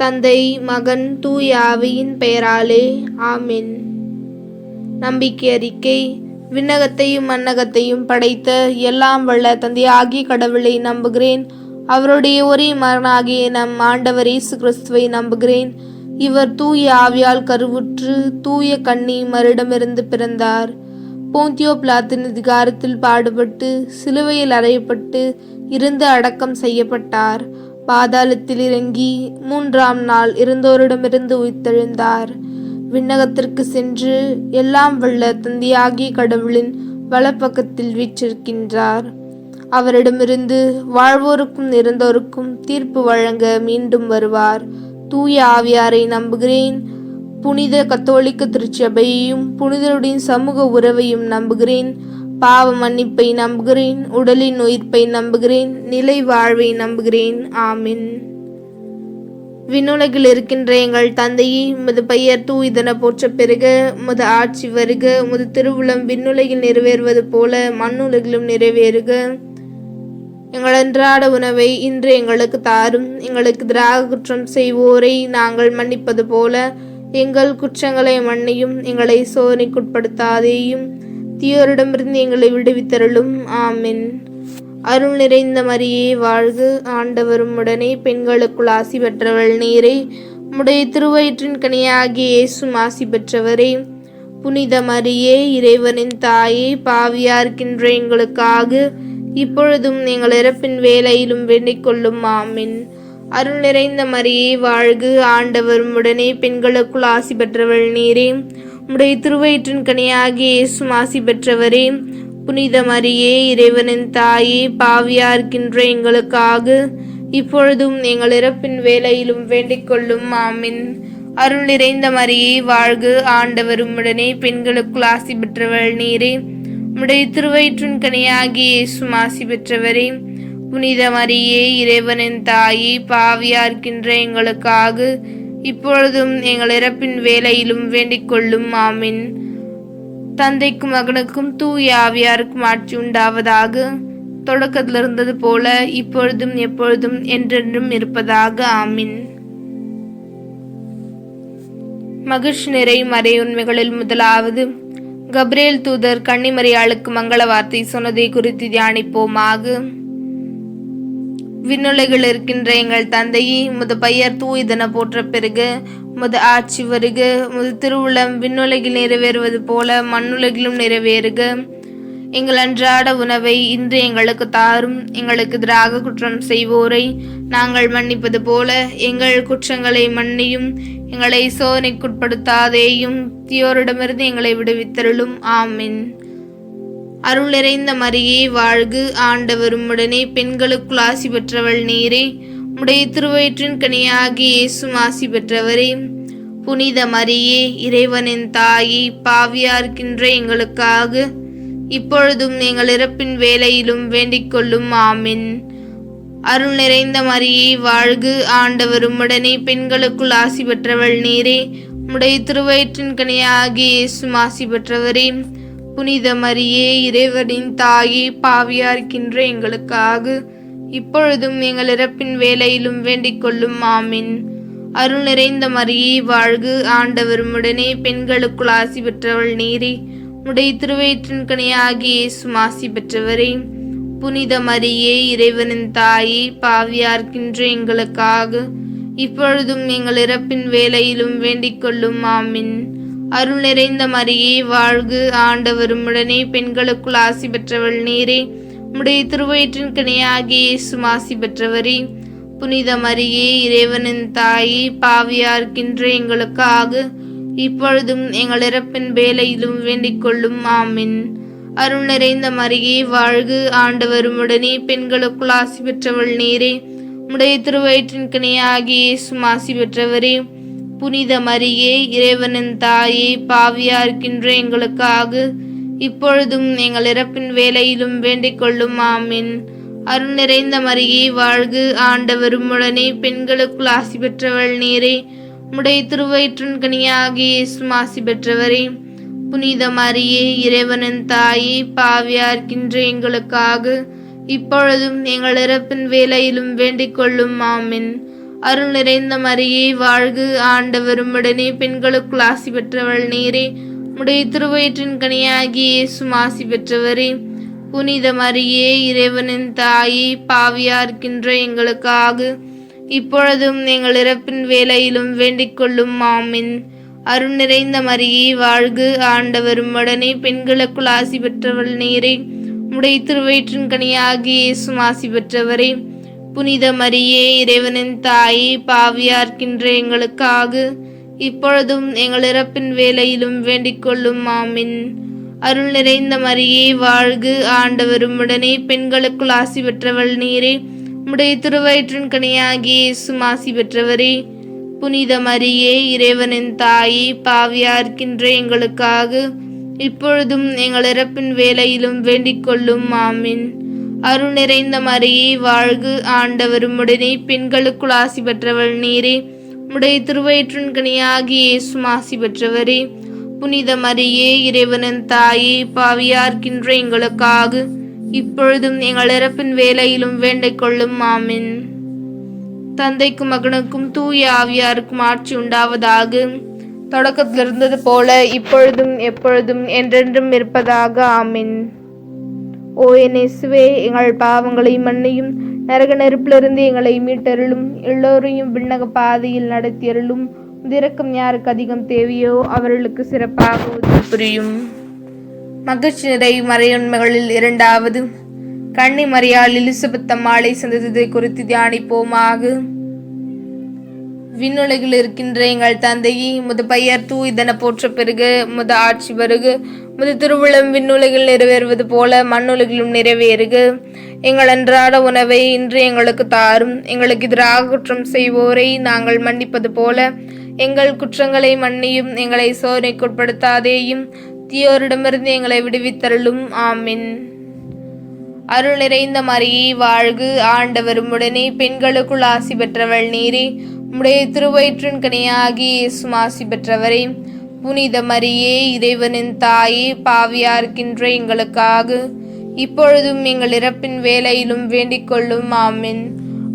தந்தை, மகன், தூய ஆவியின் பெயராலே ஆமென். நம்பிக்கை அறிக்கை. விண்ணகத்தையும் மண்ணகத்தையும் படைத்த எல்லாம் வல்ல தந்தையாகிய கடவுளை நம்புகிறேன். அவருடைய ஒரே மகனாகிய நம் ஆண்டவர் இயேசு கிறிஸ்துவை நம்புகிறேன். இவர் தூய ஆவியால் கருவுற்று தூய கன்னி மரிடமிருந்து பிறந்தார். போந்தியோ பிலாத்தின் அதிகாரத்தில் பாடுபட்டு சிலுவையில் அறையப்பட்டு இருந்து அடக்கம் செய்யப்பட்டார். பாதாளத்தில் இறங்கி 3ஆம் நாள் இறந்தோரிடமிருந்து உயிர்த்தெழுந்தார். விண்ணகத்திற்கு சென்று எல்லாம் வல்ல தந்தையாகிய கடவுளின் வலப்பக்கத்தில் வீற்றிருக்கின்றார். அவரிடமிருந்து வாழ்வோருக்கும் இறந்தோருக்கும் தீர்ப்பு வழங்க மீண்டும் வருவார். தூய ஆவியாரை நம்புகிறேன். புனித கத்தோலிக்க திருச்சபையையும் புனிதருடைய சமூக உறவையும் நம்புகிறேன். பாவ மன்னிப்பை நம்புகிறேன். உடலின் உயிர்ப்பை நம்புகிறேன். நிலை வாழ்வை நம்புகிறேன். ஆமென். விண்ணுலகில் இருக்கின்ற எங்கள் தந்தையே, உமது பெயர் தூயதென போற்றப் பெறுக. உமது ஆட்சி வருக. உமது திருவுளம் விண்ணுலகில் நிறைவேறுவது போல மண்ணுலகிலும் நிறைவேறுக. எங்கள் அன்றாட உணவை இன்று எங்களுக்கு தாரும். எங்களுக்கு எதிராக குற்றம் செய்வோரை நாங்கள் மன்னிப்பது போல எங்கள் குற்றங்களை மன்னியும். எங்களை சோதனைக்குட்படுத்தாதேயும், தீயோரிடமிருந்து எங்களை விடுவித்தருளும். ஆமென். அருள் நிறைந்த மரியே வாழ்க. ஆண்டவரும் உடனே பெண்களுக்குள் ஆசி பெற்றவள் நீரே. உம்முடைய திருவயிற்றின் கனியாகிய இயேசும் ஆசி பெற்றவரே. புனித மரியே, இறைவனின் தாயே, பாவியார்க்கின்ற எங்களுக்காக இப்பொழுதும் எங்கள் இறப்பின் வேளையிலும் வேண்டிக் கொள்ளும். ஆமென். அருள் நிறைந்த மரியே வாழ்க. ஆண்டவரும் உடனே பெண்களுக்குள் ஆசி பெற்றவள் நீரே. உம்முடைய திருவயிற்றின் கனியாகிய இயேசும் ஆசி பெற்றவரே. புனித மரியே, இறைவனின் தாயே, பாவியார்க்கின்ற எங்களுக்காக இப்பொழுதும் எங்கள் இறப்பின் வேளையிலும் வேண்டிக் கொள்ளும். ஆமென். அருள் நிறைந்த மரியே வாழ்க. ஆண்டவரும் உடனே பெண்களுக்குள் ஆசி பெற்றவள் நீரே. உம்முடைய திருவயிற்றின் கனியாகிய இயேசும் ஆசி பெற்றவரே. புனித மரியே, இறைவனின் தாயே, பாவியார்க்கின்ற எங்களுக்காக இப்பொழுதும் எங்கள் இறப்பின் வேளையிலும் வேண்டிக் கொள்ளும். ஆமென். தந்தைக்கும் மகனுக்கும் தூய ஆவியாருக்கும் ஆட்சி உண்டாவதாக. தொடக்கத்தில் இருந்தது போல இப்பொழுதும் எப்பொழுதும் என்றென்றும் இருப்பதாக. ஆமென். மகிழ்ச்சி நிறை மறை உண்மைகளில் முதலாவது, கபிரேல் தூதர் கன்னிமரியாளுக்கு மங்கள வார்த்தை சொன்னதை குறித்து தியானிப்போமாக. விண்ணுலகில் இருக்கின்ற எங்கள் தந்தையே, உமது பெயர் தூயதென போற்றப் பெறுக. உமது ஆட்சி வருக. உமது திருவுளம் விண்ணுலகில் நிறைவேறுவது போல மண்ணுலகிலும் நிறைவேறுக. எங்கள் அன்றாட உணவை இன்று எங்களுக்கு தாரும். எங்களுக்கு எதிராக குற்றம் செய்வோரை நாங்கள் மன்னிப்பது போல எங்கள் குற்றங்களை மன்னியும். எங்களை சோதனைக்குட்படுத்தாதேயும், தீயோரிடமிருந்து எங்களை விடுவித்தருளும். ஆமென். அருள் நிறைந்த மரியே வாழ்க. ஆண்டவரும் உடனே பெண்களுக்குள் ஆசி பெற்றவள் நீரே. உம்முடைய திருவயிற்றின் கனியாகிய இயேசும் ஆசி பெற்றவரே. புனித மரியே, இறைவனின் தாயே, பாவியார்க்கின்ற எங்களுக்காக இப்பொழுதும் எங்கள் இறப்பின் வேளையிலும் வேண்டிக் கொள்ளும். ஆமென். அருள் நிறைந்த மரியே வாழ்க. ஆண்டவரும் உடனே பெண்களுக்குள் ஆசி பெற்றவள் நீரே. உம்முடைய திருவயிற்றின் கனியாகிய இயேசும் ஆசி பெற்றவரே. புனித மரியே, இறைவனின் தாயே, பாவியார்க்கின்ற எங்களுக்காக இப்பொழுதும் எங்கள் இறப்பின் வேளையிலும் வேண்டிக் கொள்ளும். ஆமென். அருள் நிறைந்த மரியே வாழ்க. ஆண்டவரும் உடனே பெண்களுக்குள் ஆசி பெற்றவள் நீரே. உம்முடைய திருவயிற்றின் கனியாகிய இயேசும் ஆசி பெற்றவரே. புனித மரியே, இறைவனின் தாயே, பாவியார்க்கின்ற எங்களுக்காக இப்பொழுதும் எங்கள் இறப்பின் வேளையிலும் வேண்டிக் கொள்ளும். ஆமென். அருள் நிறைந்த மரியே வாழ்க. ஆண்டவரும் உடனே பெண்களுக்குள் ஆசி பெற்றவள் நீரே. உம்முடைய திருவயிற்றின் கனியாகிய இயேசும் ஆசி பெற்றவரே. புனித மரியே, இறைவனின் தாயே, பாவியார்க்கின்ற எங்களுக்காக இப்பொழுதும் எங்கள் இறப்பின் வேளையிலும் வேண்டிக் கொள்ளும். ஆமென். அருள் நிறைந்த மரியே வாழ்க. ஆண்டவரும் உடனே பெண்களுக்குள் ஆசி பெற்றவள் நீரே. உம்முடைய திருவயிற்றின் கனியாகிய இயேசும் ஆசி பெற்றவரே. புனித மரியே, இறைவனின் தாயே, பாவியார்க்கின்ற எங்களுக்காக இப்பொழுதும் எங்கள் இறப்பின் வேளையிலும் வேண்டிக் கொள்ளும். ஆமென். அருள் நிறைந்த மரியே வாழ்க. ஆண்டவரும் உடனே பெண்களுக்குள் ஆசி பெற்றவள் நீரே. உம்முடைய திருவயிற்றின் கனியாகிய இயேசும் ஆசி பெற்றவரே. புனித மரியே, இறைவனின் தாயே, பாவியார்க்கின்ற எங்களுக்காக இப்பொழுதும் எங்கள் இறப்பின் வேளையிலும் வேண்டிக் கொள்ளும். ஆமென். அருள் நிறைந்த மரியே வாழ்க, ஆண்டவர் உம்முடனே, பெண்களுக்குள் ஆசி பெற்றவள் நீரே. உம்முடைய திருவயிற்றின் கனியாகிய இயேசுவும் ஆசி பெற்றவரே. புனித மரியே, இறைவனின் தாயே, பாவியார்க்கின்ற எங்களுக்காக இப்பொழுதும் எங்கள் இறப்பின் வேளையிலும் வேண்டிக் கொள்ளும். ஆமென். அருள் நிறைந்த மரியே வாழ்க, ஆண்டவர் உம்முடனே, பெண்களுக்குள் ஆசி பெற்றவள் நீரே. உம்முடைய திருவயிற்றின் கனியாகிய இயேசுவும் ஆசி பெற்றவரே. புனித மரியே, இறைவனின் தாயே, பாவியார்க்கின்ற எங்களுக்காக இப்பொழுதும் எங்கள் இறப்பின் வேளையிலும் வேண்டிக் கொள்ளும். ஆமென். அருள் நிறைந்த மரியே வாழ்க, ஆண்டவர் உம்முடனே, பெண்களுக்குள் ஆசி பெற்றவள் நீரே. உம்முடைய திருவயிற்றின் கனியாகிய இயேசுவும் ஆசி பெற்றவரே. புனித மரியே, இறைவனின் தாயே, பாவியார்க்கின்ற எங்களுக்காக இப்பொழுதும் எங்கள் இறப்பின் வேளையிலும் வேண்டிக் கொள்ளும். ஆமென். அருள் நிறைந்த மரியே வாழ்க, ஆண்டவர் உம்முடனே, பெண்களுக்குள் ஆசி பெற்றவள் நீரே. உம்முடைய திருவயிற்றின் கனியாகிய இயேசுவும் ஆசி பெற்றவரே. புனித மரியே, இறைவனின் தாயே, பாவியார்க்கின்ற எங்களுக்காக இப்பொழுதும் எங்கள் இறப்பின் வேளையிலும் வேண்டிக் கொள்ளும். ஆமென். தந்தைக்கும் மகனுக்கும் தூய ஆவியாருக்கும் ஆட்சி உண்டாவதாக. தொடக்கத்தில் இருந்தது போல இப்பொழுதும் எப்பொழுதும் என்றென்றும் இருப்பதாக. ஆமென். ஓ என் இயேசுவே, எங்கள் பாவங்களை மன்னியும், நரக நெருப்பிலிருந்து எங்களை மீட்டருளும், எல்லோரையும் விண்ணக பாதையில் நடத்தியருளும். இரக்கம் யாருக்கு அதிகம் தேவையோ அவர்களுக்கு சிறப்பாக உதவி புரியும். மகிழ்ச்சி நிறை மறையுண்மைகளில் இரண்டாவது, கன்னி மரியாள் எலிசபெத் அம்மாளை சந்தித்ததை குறித்து தியானிப்போமாக. விண்ணுலகில் இருக்கின்ற எங்கள் தந்தையே, உமது பெயர் தூயதென போற்ற பெருக, உமது ஆட்சி வருக, உமது திருவுளம் விண்ணுலகில் நிறைவேறுவது போல மண்ணுலகிலும் நிறைவேறுக. எங்கள் அன்றாட உணவை இன்று எங்களுக்கு தாரும். எங்களுக்கு எதிராக குற்றம் செய்வோரை நாங்கள் மன்னிப்பது போல எங்கள் குற்றங்களை மன்னியும். எங்களை சோதனைக்குட்படுத்தாதேயும், தீயோரிடமிருந்து எங்களை விடுவித்தருளும். ஆமென். அருள் நிறைந்த மரியே வாழ்க, ஆண்டவர் உம்முடனே, பெண்களுக்குள் ஆசி பெற்றவள் நீரே. உம்முடைய திருவயிற்றின் கனியாகிய இயேசுவும் ஆசி பெற்றவரே. புனித மரியே, இறைவனின் தாயே, பாவியார்க்கின்ற எங்களுக்காக இப்பொழுதும் எங்கள் இறப்பின் வேளையிலும் வேண்டிக் கொள்ளும். ஆமென்.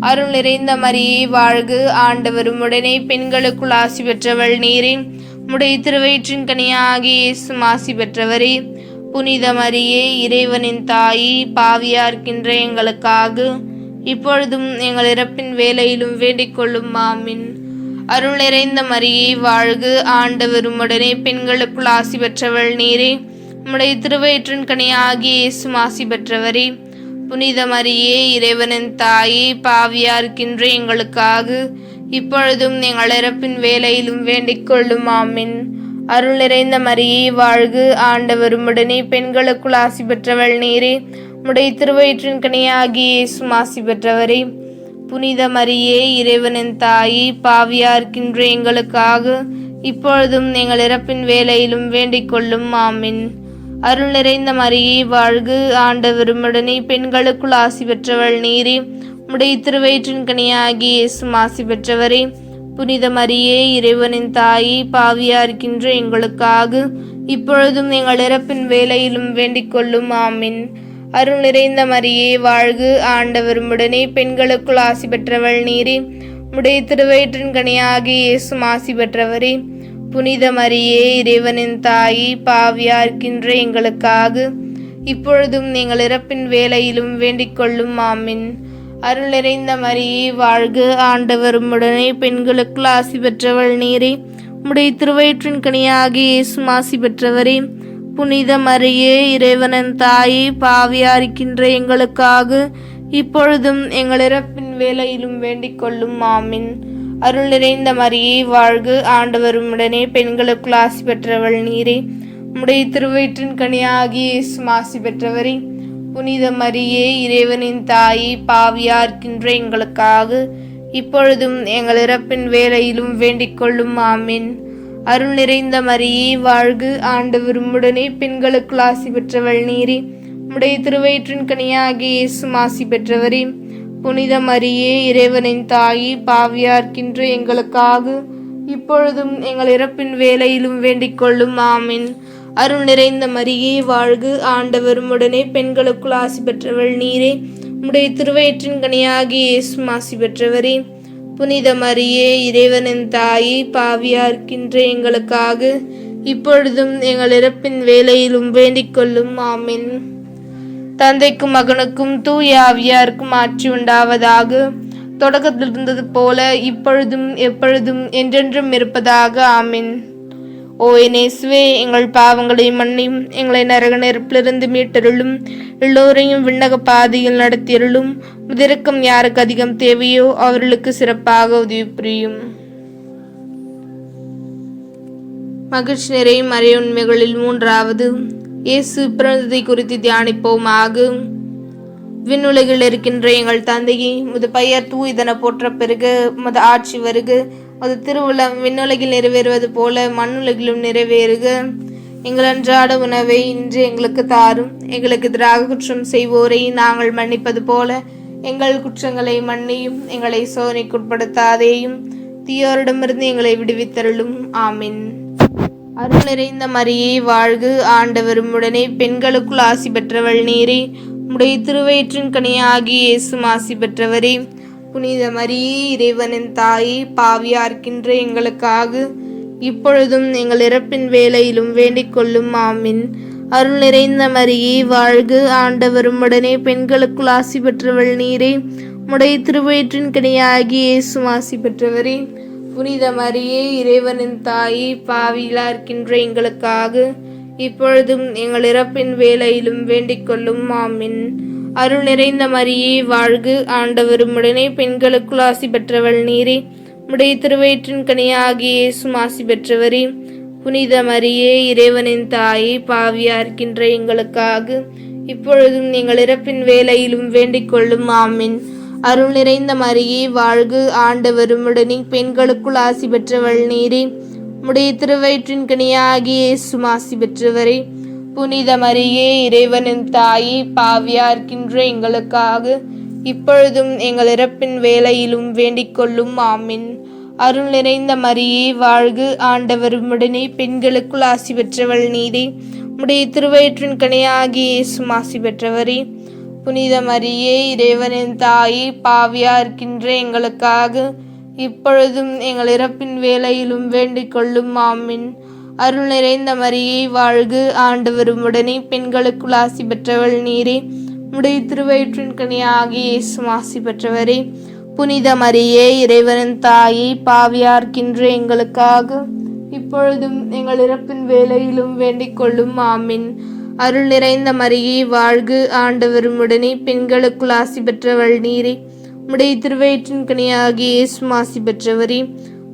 அருள் நிறைந்த மரியே வாழ்க, ஆண்டவர் உம்முடனே, பெண்களுக்குள் ஆசி பெற்றவள் நீரே. உம்முடைய திருவயிற்றின் கனியாகிய இயேசுவும் ஆசி பெற்றவரே. புனித மரியே, இறைவனின் தாயே, பாவியார்க்கின்ற எங்களுக்காக இப்பொழுதும் எங்கள் இறப்பின் வேளையிலும் வேண்டிக் கொள்ளும். ஆமென். அருள் நிறைந்த மரியே வாழ்க, ஆண்டவர் உம்முடனே, பெண்களுக்குள் ஆசி பெற்றவள் நீரே. உம்முடைய திருவயிற்றின் கனியாகிய இயேசுவும் ஆசி பெற்றவரே. புனித மரியே, இறைவனின் தாயே, பாவியார்க்கின்ற எங்களுக்காக இப்பொழுதும் எங்கள் இறப்பின் வேளையிலும் வேண்டிக் கொள்ளும். ஆமென். அருள் நிறைந்த மரியே வாழ்க, ஆண்டவர் உம்முடனே, பெண்களுக்குள் ஆசி பெற்றவள் நீரே. உம்முடைய திருவயிற்றின் கனியாகிய இயேசுவும் ஆசி பெற்றவரே. புனித மரியே, இறைவனின் தாயே, பாவியார்க்கின்ற எங்களுக்காக இப்பொழுதும் எங்கள் இறப்பின் வேளையிலும் வேண்டிக் கொள்ளும். ஆமென். அருள் நிறைந்த மரியே வாழ்க, ஆண்டவர் உம்முடனே, பெண்களுக்குள் ஆசி பெற்றவள் நீரே. உம்முடைய திருவயிற்றின் கனியாகிய இயேசுவும் ஆசி பெற்றவரே. புனித மரியே, இறைவனின் தாயே, பாவியார்க்கின்ற எங்களுக்காக இப்பொழுதும் எங்கள் இறப்பின் வேளையிலும் வேண்டிக் கொள்ளும். ஆமென். அருள் நிறைந்த மரியே வாழ்க, ஆண்டவர் உம்முடனே, பெண்களுக்குள் ஆசி பெற்றவள் நீரே. உம்முடைய திருவயிற்றின் கனியாகிய இயேசுவும் ஆசி பெற்றவரே. புனித மரியே, இறைவனின் தாயே, பாவியார்க்கின்ற எங்களுக்காக இப்பொழுதும் எங்கள் இறப்பின் வேளையிலும் வேண்டிக் கொள்ளும். ஆமென். அருள் நிறைந்த மரியே வாழ்க, ஆண்டவர் உம்முடனே, பெண்களுக்குள் ஆசி பெற்றவள் நீரே. உம்முடைய திருவயிற்றின் கனியாகிய இயேசுவும் ஆசி பெற்றவரே. புனித மரியே, இறைவனின் தாயே, பாவியார்க்கின்ற எங்களுக்காக இப்பொழுதும் எங்கள் இறப்பின் வேளையிலும் வேண்டிக் கொள்ளும். ஆமென். அருள் நிறைந்த மரியே வாழ்க, ஆண்டவர் உம்முடனே, பெண்களுக்குள் ஆசி பெற்றவள் நீரே. உம்முடைய திருவயிற்றின் கனியாகிய இயேசுவும் ஆசி பெற்றவரே. புனித மரியே, இறைவனின் தாயே, பாவியார்க்கின்ற எங்களுக்காக இப்பொழுதும் எங்கள் இறப்பின் வேளையிலும் வேண்டிக் கொள்ளும். ஆமென். அருள் நிறைந்த மரியே வாழ்க, ஆண்டவர் உம்முடனே, பெண்களுக்குள் ஆசி பெற்றவள் நீரே. உம்முடைய திருவயிற்றின் கனியாகிய இயேசுவும் ஆசி பெற்றவரே. புனித மரியே, இறைவனின் தாயே, பாவியார்க்கின்ற எங்களுக்காக இப்பொழுதும் எங்கள் இறப்பின் வேளையிலும் வேண்டிக் கொள்ளும். ஆமென். அருள் நிறைந்த மரியே வாழ்க, ஆண்டவர் உம்முடனே, பெண்களுக்குள் ஆசி பெற்றவள் நீரே. உம்முடைய திருவயிற்றின் கனியாகிய இயேசுவும் ஆசி பெற்றவரே. புனித மரியே இறைவனின் தாயே, பாவியா இருக்கின்ற எங்களுக்காக இப்பொழுதும் எங்கள் இறப்பின் வேளையிலும் வேண்டிக் கொள்ளும். ஆமென். தந்தைக்கும் மகனுக்கும் தூய ஆவியாருக்கும் ஆட்சி உண்டாவதாக. தொடக்கத்தில் இருந்தது போல இப்பொழுதும் எப்பொழுதும் என்றென்றும் இருப்பதாக. ஆமென். ஓ என் இயேசுவே, எங்கள் பாவங்களை மன்னியும், எங்களை நரக நெருப்பிலிருந்து மீட்டருளும், எல்லோரையும் விண்ணக பாதையில் நடத்தியருளும். முதற்கம் யாருக்கு அதிகம் தேவையோ அவர்களுக்கு சிறப்பாக உதவி புரியும். மகிழ்ச்சி நிறை மறை உண்மைகளில் மூன்றாவது, இயேசு பிறந்ததை குறித்து தியானிப்போமாக. விண்ணுலகில் இருக்கின்ற எங்கள் தந்தையே, உமது பெயர் தூயதென போற்ற பெருக, உமது ஆட்சி வருக, உமது திருவுளம் விண்ணுலகில் நிறைவேறுவது போல மண்ணுலகிலும் நிறைவேறுக. எங்கள் அன்றாட உணவை இன்று எங்களுக்கு தாரும். எங்களுக்கு எதிராக குற்றம் செய்வோரை நாங்கள் மன்னிப்பது போல எங்கள் குற்றங்களை மன்னியும். எங்களை சோதனைக்குட்படுத்தாதேயும், தீயோரிடமிருந்து எங்களை விடுவித்தருளும். ஆமென். அருள் நிறைந்த மரியே வாழ்க, ஆண்டவர் உம்முடனே, பெண்களுக்குள் ஆசி பெற்றவள் நீரே, உம்முடைய திருவயிற்றின் கனியாகிய இயேசுவும் ஆசி பெற்றவரே. புனித மரியே இறைவனின் தாயே, பாவியா இருக்கின்ற எங்களுக்காக இப்பொழுதும் எங்கள் இறப்பின் வேளையிலும் வேண்டிக் கொள்ளும். ஆமென். அருள் நிறைந்த மரியே வாழ்க, ஆண்டவர் உம்முடனே, பெண்களுக்குள் ஆசி பெற்றவள் நீரே, உம்முடைய திருவயிற்றின் கனியாகிய இயேசுவும் ஆசி பெற்றவரே. புனித மரியே இறைவனின் தாயே, பாவியா இருக்கின்ற எங்களுக்காக இப்பொழுதும் எங்கள் இறப்பின் வேளையிலும் வேண்டிக் கொள்ளும். ஆமென். அருள் நிறைந்த மரியே வாழ்க, ஆண்டவர் உம்முடனே, பெண்களுக்குள் ஆசி பெற்றவள் நீரே, உம்முடைய திருவயிற்றின் கனியாகிய இயேசுவும் ஆசி பெற்றவரே. புனித மரியே இறைவனின் தாயே, பாவியா இருக்கின்ற எங்களுக்காக இப்பொழுதும் எங்கள் இறப்பின் வேளையிலும் வேண்டிக் கொள்ளும். ஆமென். அருள் நிறைந்த மரியே வாழ்க, ஆண்டவர் உம்முடனே, பெண்களுக்குள் ஆசி பெற்றவள் நீரே, உம்முடைய திருவயிற்றின் கனியாகிய இயேசுவும் ஆசி பெற்றவரே. புனித மரியே இறைவனின் தாயே, பாவியா இருக்கின்ற எங்களுக்காக இப்பொழுதும் எங்கள் இறப்பின் வேளையிலும் வேண்டிக் கொள்ளும். ஆமென். அருள் நிறைந்த மரியே வாழ்க, ஆண்டவர் உம்முடனே, பெண்களுக்குள் ஆசி பெற்றவள் நீரே, உம்முடைய திருவயிற்றின் கனியாகிய இயேசுவும் ஆசி பெற்றவரே. புனித மரியே இறைவனின் தாயே, பாவியா இருக்கின்ற எங்களுக்காக இப்பொழுதும் எங்கள் இறப்பின் வேளையிலும் வேண்டிக் கொள்ளும். ஆமென். அருள் நிறைந்த மரியே வாழ்க, ஆண்டவர் உம்முடனே, பெண்களுக்குள் ஆசி பெற்றவள் நீரே, உம்முடைய திருவயிற்றின் கனியாகிய இயேசுவும் ஆசி பெற்றவரே. புனித மரியே இறைவனின் தாயே, பாவியா இருக்கின்ற எங்களுக்காக இப்பொழுதும் எங்கள் இறப்பின் வேளையிலும் வேண்டிக் கொள்ளும். ஆமென். அருள் நிறைந்த மரியே வாழ்க, ஆண்டவர் உம்முடனே, பெண்களுக்குள் ஆசி பெற்றவள் நீரே, உம்முடைய திருவயிற்றின் கனியாகிய இயேசுவும் ஆசி பெற்றவரே.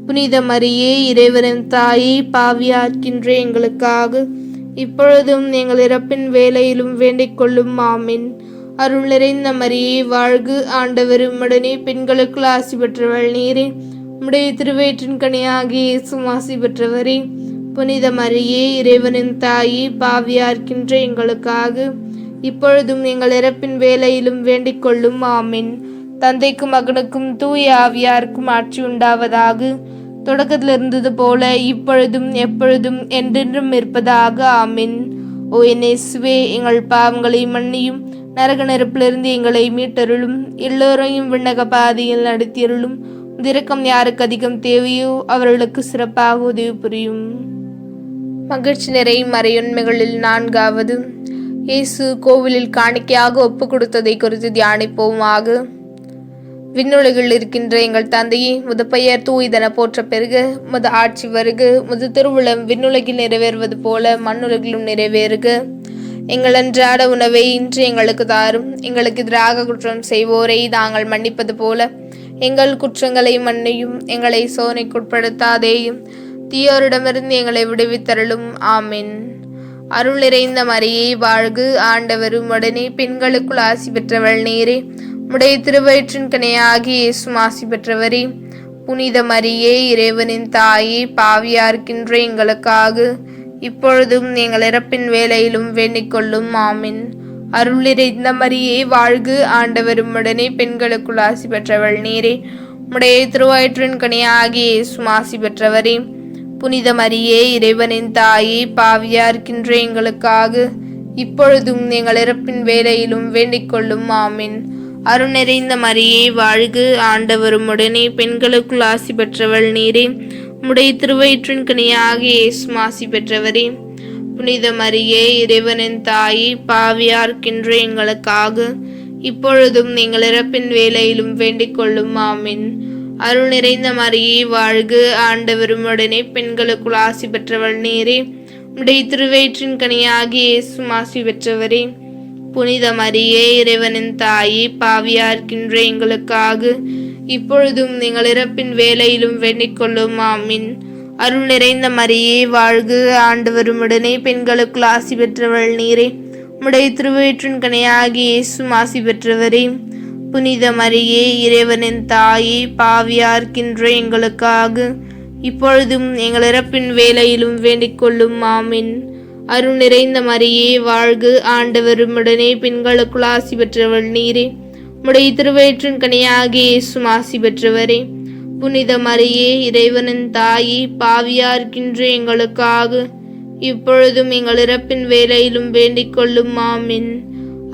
புனித மரியே இறைவனின் தாயே, பாவியா இருக்கின்ற எங்களுக்காக இப்பொழுதும் எங்கள் இறப்பின் வேளையிலும் வேண்டிக் கொள்ளும். ஆமென். அருள் நிறைந்த மரியே வாழ்க, ஆண்டவர் உம்முடனே, பெண்களுக்குள் ஆசி பெற்றவள் நீரே, உம்முடைய திருவயிற்றின் கனியாகிய இயேசுவும் ஆசி பெற்றவரே. புனித மரியே இறைவனின் தாயே, பாவியா இருக்கின்ற எங்களுக்காக இப்பொழுதும் எங்கள் இறப்பின் வேளையிலும் வேண்டிக் கொள்ளும். ஆமென். தந்தைக்கும் மகனுக்கும் தூய ஆவியாருக்கும் ஆட்சி உண்டாவதாக. தொடக்கத்தில் இருந்தது போல இப்பொழுதும் எப்பொழுதும் என்றென்றும் இருப்பதாக. ஆமென். ஓ என் இயேசுவே, எங்கள் பாவங்களை மன்னியும், நரக நெருப்பிலிருந்து எங்களை மீட்டருளும், எல்லோரையும் விண்ணக பாதையில் நடத்தியருளும். இரக்கம் யாருக்கு அதிகம் தேவையோ அவர்களுக்கு சிறப்பாக உதவி புரியும். மகிழ்ச்சி நிறை மறையுண்மைகளில் நான்காவது, இயேசு கோவிலில் காணிக்கையாக ஒப்பு கொடுத்ததை குறித்து தியானிப்போமாக. விண்ணுலகில் இருக்கின்ற எங்கள் தந்தையே, உமது பெயர் தூயதென போற்ற பெருக, உமது ஆட்சி வருக, உமது திருவுளம் விண்ணுலகில் நிறைவேறுவது போல மண்ணுலகிலும் நிறைவேறுக. எங்கள் அன்றாட உணவை இன்று எங்களுக்கு தாரும். எங்களுக்கு எதிராக குற்றம் செய்வோரை நாங்கள் மன்னிப்பது போல எங்கள் குற்றங்களை மன்னியும். எங்களை சோதனைக்குட்படுத்தாதேயும், தீயோரிடமிருந்து எங்களை விடுவித்தருளும். ஆமென். அருள் நிறைந்த மரியே வாழ்க, ஆண்டவர் உம்முடனே, பெண்களுக்குள் ஆசி பெற்றவள் நீரே, உம்முடைய திருவயிற்றின் கனியாகிய இயேசுவும் ஆசி பெற்றவரே. புனித மரியே இறைவனின் தாயே, பாவியா இருக்கின்ற எங்களுக்காக இப்பொழுதும் எங்கள் இறப்பின் வேளையிலும் வேண்டிக் கொள்ளும். ஆமென். அருள் நிறைந்த மரியே வாழ்க, ஆண்டவர் உம்முடனே, பெண்களுக்குள் ஆசி பெற்றவள் நீரே, உம்முடைய திருவயிற்றின் கனியாகிய இயேசுவும் ஆசி பெற்றவரே. புனித மரியே இறைவனின் தாயே, பாவியா இருக்கின்ற எங்களுக்காக இப்பொழுதும் எங்கள் இறப்பின் வேளையிலும் வேண்டிக் கொள்ளும். ஆமென். அருள் நிறைந்த மரியே வாழ்க, ஆண்டவர் உம்முடனே, பெண்களுக்குள் ஆசி பெற்றவள் நீரே. உம்முடைய திருவயிற்றின் கனியாகிய இயேசுவும் ஆசி பெற்றவரே. புனித மரியே, இறைவனின் தாயே, பாவியார்க்கின்ற எங்களுக்காக இப்பொழுதும் எங்கள் இறப்பின் வேளையிலும் வேண்டிக் கொள்ளும். ஆமீன். அருள் நிறைந்த மரியே வாழ்க, ஆண்டவர் உம்முடனே, பெண்களுக்குள் ஆசி பெற்றவள் நீரே. உம்முடைய திருவயிற்றின் கனியாகிய இயேசுவும் ஆசி பெற்றவரே. புனித மரியே, இறைவனின் தாயே, பாவியார்க்கின்ற எங்களுக்காக இப்பொழுதும் எங்கள் இறப்பின் வேளையிலும் வேண்டிக் கொள்ளும். ஆமீன். அருள் நிறைந்த மரியே வாழ்க, ஆண்டவர் உம்முடனே, பெண்களுக்குள் ஆசி பெற்றவள் நீரே. உம்முடைய திருவயிற்றின் கனியாகிய இயேசுவும் ஆசி பெற்றவரே. புனித மரியே, இறைவனின் தாயே, பாவியார்க்கின்ற எங்களுக்காக இப்பொழுதும் எங்கள் இறப்பின் வேளையிலும் வேண்டிக் கொள்ளும். ஆமீன். அருள் நிறைந்த மரியே வாழ்க, ஆண்டவர் உம்முடனே, பெண்களுக்குள் ஆசி பெற்றவள் நீரே. உம்முடைய திருவயிற்றின் கனியாகிய இயேசுவும் ஆசி பெற்றவரே. புனித மரியே, இறைவனின் தாயே, பாவியார்க்கின்ற எங்களுக்காக இப்பொழுதும் எங்கள் இறப்பின் வேளையிலும் வேண்டிக் கொள்ளும். ஆமீன்.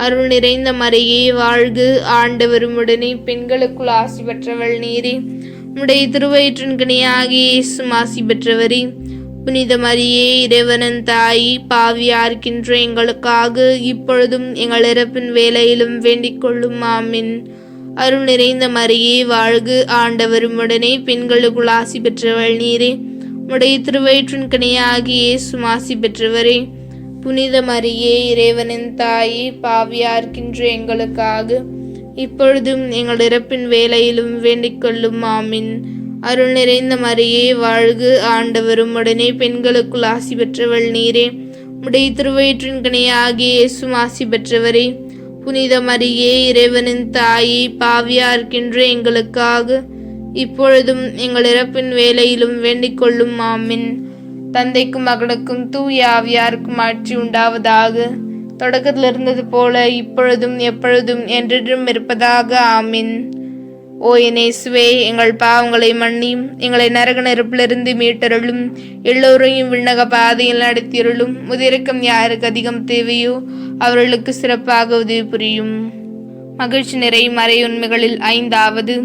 அருள் நிறைந்த மரியே வாழ்க, ஆண்டவர் உம்முடனே, பெண்களுக்குள் ஆசி பெற்றவள் நீரே. உம்முடைய திருவயிற்றின் கனியாகிய இயேசுவும் ஆசி பெற்றவரே. புனித மரியே, இறைவனின் தாயே, பாவியார்க்கின்ற எங்களுக்காக இப்பொழுதும் எங்கள் இறப்பின் வேளையிலும் வேண்டிக் கொள்ளும். ஆமீன். அருள் நிறைந்த மரியே வாழ்க, ஆண்டவர் உம்முடனே, பெண்களுக்குள் ஆசி பெற்றவள் நீரே. உம்முடைய திருவயிற்றின் கனியாகிய இயேசுவும் ஆசி பெற்றவரே. புனித மரியே, இறைவனின் தாயே, பாவியார்க்கின்ற எங்களுக்காக இப்பொழுதும் எங்கள் இறப்பின் வேளையிலும் வேண்டிக் கொள்ளும். ஆமீன். அருள் நிறைந்த மரியே வாழ்க, ஆண்டவர் உம்முடனே, பெண்களுக்குள் ஆசி பெற்றவள் நீரே. உம்முடைய திருவயிற்றின் கனியாகிய இயேசுவும் ஆசி பெற்றவரே. புனித மரியே, இறைவனின் தாயே, பாவியார்க்கின்ற எங்களுக்காக இப்பொழுதும் எங்கள் இறப்பின் வேளையிலும் வேண்டிக் கொள்ளும். ஆமீன். தந்தைக்கும் மகனுக்கும் தூய ஆவியாருக்கும் ஆட்சி உண்டாவதாக. தொடக்கத்தில் இருந்தது போல இப்பொழுதும் எப்பொழுதும் என்றென்றும் இருப்பதாக. ஆமீன். ஓ என் இயேசுவே, எங்கள் பாவங்களை மன்னியும், எங்களை நரக நெருப்பிலிருந்து மீட்டருளும், எல்லோரையும் விண்ணக பாதையில் நடத்தியருளும். முதிரக்கம் யாருக்கு அதிகம் தேவையோ அவர்களுக்கு சிறப்பாக உதவி புரியும். மகிழ்ச்சி நிறை மறையுண்மைகளில் ஐந்தாவது,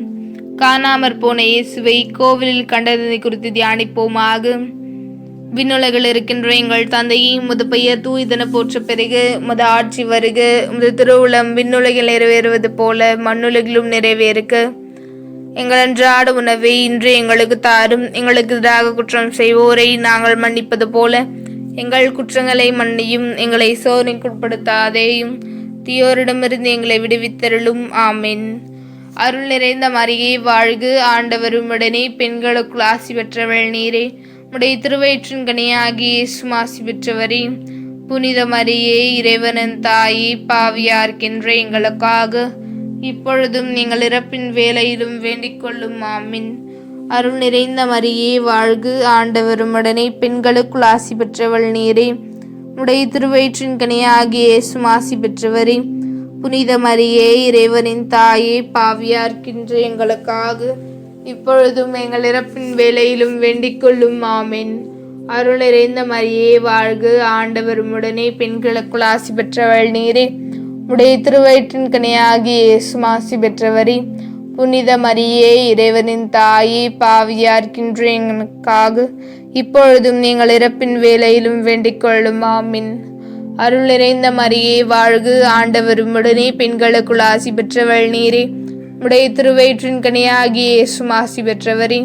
காணாமற் போன இயேசுவை கோவிலில் கண்டதை குறித்து தியானிப்போமாக. விண்ணுலகில் இருக்கின்ற எங்கள் தந்தையே, உமது பெயர் தூயதென போற்ற பெருக, உமது ஆட்சி வருக, உமது திருவுளம் விண்ணுலகில் நிறைவேறுவது போல மண்ணுலகிலும் நிறைவேறுக. எங்கள் அன்றாட உணவை இன்று எங்களுக்கு தாரும். எங்களுக்கு எதிராக குற்றம் செய்வோரை நாங்கள் மன்னிப்பது போல எங்கள் குற்றங்களை மன்னியும். எங்களை சோதனைக்குட்படுத்தாதேயும், தீயோரிடமிருந்து எங்களை விடுவித்தருளும். ஆமீன். அருள் நிறைந்த மரியே வாழ்க, ஆண்டவர் உம்முடனே, பெண்களுக்குள் ஆசி பெற்றவள் நீரே. உம்முடைய திருவயிற்றின் கனியாகிய இயேசுவும் ஆசி பெற்றவரே. புனித மரியே, இறைவனின் தாயே, பாவியார்க்கின்ற எங்களுக்காக இப்பொழுதும் எங்கள் இறப்பின் வேளையிலும் வேண்டிக் கொள்ளும். ஆமீன். அருள் நிறைந்த மரியே வாழ்க, ஆண்டவர் உம்முடனே, பெண்களுக்குள் ஆசி பெற்றவள் நீரே. உம்முடைய திருவயிற்றின் கனியாகிய இயேசுவும் ஆசி பெற்றவரே. புனித மரியே, இறைவனின் தாயே, பாவியார்க்கின்ற எங்களுக்காக இப்பொழுதும் எங்கள் இறப்பின் வேளையிலும் வேண்டிக் கொள்ளும். ஆமீன். அருள் நிறைந்த மரியே வாழ்க, ஆண்டவர் உம்முடனே, பெண்களுக்குள் ஆசி பெற்றவள் நீரே. உடைய திருவயிற்றின் கனியாகிய இயேசுவும் ஆசி பெற்றவரே. புனித மரியே, இறைவனின் தாயே, பாவியார்க்கின்ற எங்களுக்காக இப்பொழுதும் எங்கள் இறப்பின் வேளையிலும் வேண்டிக் கொள்ளும். ஆமீன். அருள் நிறைந்த மரியே வாழ்க, ஆண்டவர் உம்முடனே, பெண்களுக்குள் ஆசி பெற்றவள் நீரே. உடைய திருவயிற்றின் கனியாகிய இயேசுவும் ஆசி பெற்றவரே.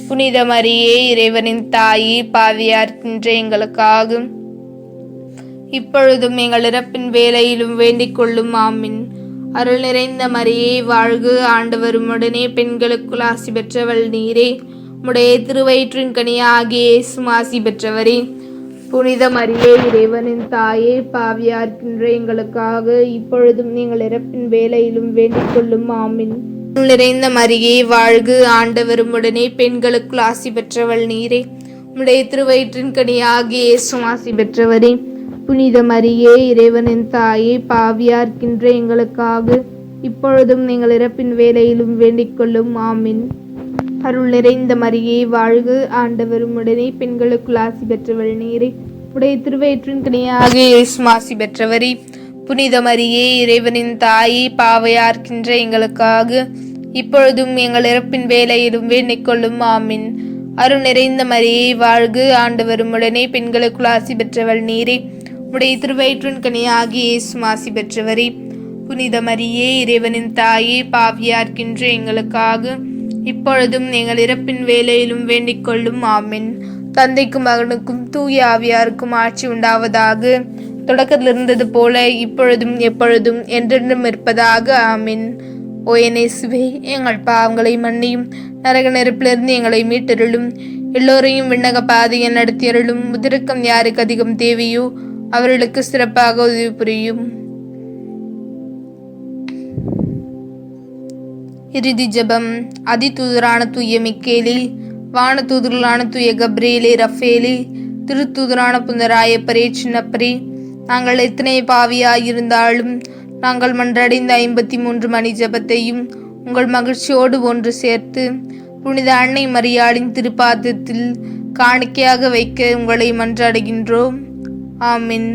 புனித மரியே, இறைவனின் தாயே, பாவியார்க்கின்ற எங்களுக்காக இப்பொழுதும் எங்கள் இறப்பின் வேளையிலும் வேண்டிக் கொள்ளும். ஆமீன். அருள் நிறைந்த மரியே வாழ்க, ஆண்டவர் உம்முடனே, பெண்களுக்குள் ஆசி பெற்றவள் நீரே. உடைய திருவயிற்றின் கனியாகிய இயேசுவும் ஆசி பெற்றவரே. புனித மரியே, இறைவனின் தாயே, பாவியார்க்கின்ற எங்களுக்காக இப்பொழுதும் எங்கள் இறப்பின் வேளையிலும் வேண்டிக் கொள்ளும். ஆமீன். அருள் நிறைந்த மரியே வாழ்க, ஆண்டவர் உம்முடனே, பெண்களுக்குள் ஆசி பெற்றவள் நீரே. உடைய திருவயிற்றின் கனியாகிய இயேசுவும் ஆசி பெற்றவரே. புனித மரியே, இறைவனின் தாயே, பாவியார்க்கின்ற எங்களுக்காக இப்பொழுதும் எங்கள் இறப்பின் வேளையிலும் வேண்டிக் கொள்ளும். ஆமீன். அருள் நிறைந்த மரியே வாழ்க, ஆண்டவர் உம்முடனே, பெண்களுக்குள் ஆசி பெற்றவள் நீரே. உடைய திருவயிற்றின் கனியாகிய இயேசுவும் ஆசி பெற்றவரே. புனித மரியே, இறைவனின் தாயே, பாவையார்க்கின்ற எங்களுக்காக இப்பொழுதும் எங்கள் இறப்பின் வேலையிலும் வேண்டிக் கொள்ளும். ஆமீன். அருள் நிறைந்த மரியே வாழ்க, ஆண்டவர் உம்முடனே, பெண்களுக்குள் ஆசி பெற்றவள் நீரே. உடைய திருவயிற்றின் கனியாகிய இயேசுவும் ஆசி பெற்றவரே. புனித மரியே, இறைவனின் தாயே, பாவியார்க்கின்ற எங்களுக்காக இப்பொழுதும் எங்கள் இறப்பின் வேலையிலும் வேண்டிக் கொள்ளும். ஆமீன். தந்தைக்கும் மகனுக்கும் தூய ஆவியாருக்கும் ஆட்சி உண்டாவதாக. தொடக்கத்தில் இருந்தது போல இப்பொழுதும் எப்பொழுதும் என்றென்றும் இருப்பதாக. ஆமீன். ஓ என் இயேசுவே, எங்கள் பாவங்களை மன்னியும், நரக நெருப்பிலிருந்து எங்களை மீட்டருளும், எல்லோரையும் விண்ணக பாதையில் நடத்தியருளும். உதிரக்கம் யாருக்கு அதிகம் தேவையோ அவர்களுக்கு சிறப்பாக உதவி புரியும். இறுதி ஜெபம். அதிதூதரான தூய மிக்கேலே, வான தூதர்களான தூய கப்ரியேலே, ரஃபேலே, திருத்தூதரான புனிதராயப்பரே, சின்னப்பரே, நாங்கள் எத்தனை பாவியாயிருந்தாலும் நாங்கள் மன்றடைந்த 53 மணி ஜெபத்தையும் உங்கள் மகிழ்ச்சியோடு ஒன்று சேர்த்து புனித அன்னை மரியாளின் திருப்பாதத்தில் காணிக்கையாக வைக்க உங்களை மன்றாடுகின்றோம். ஆமீன்.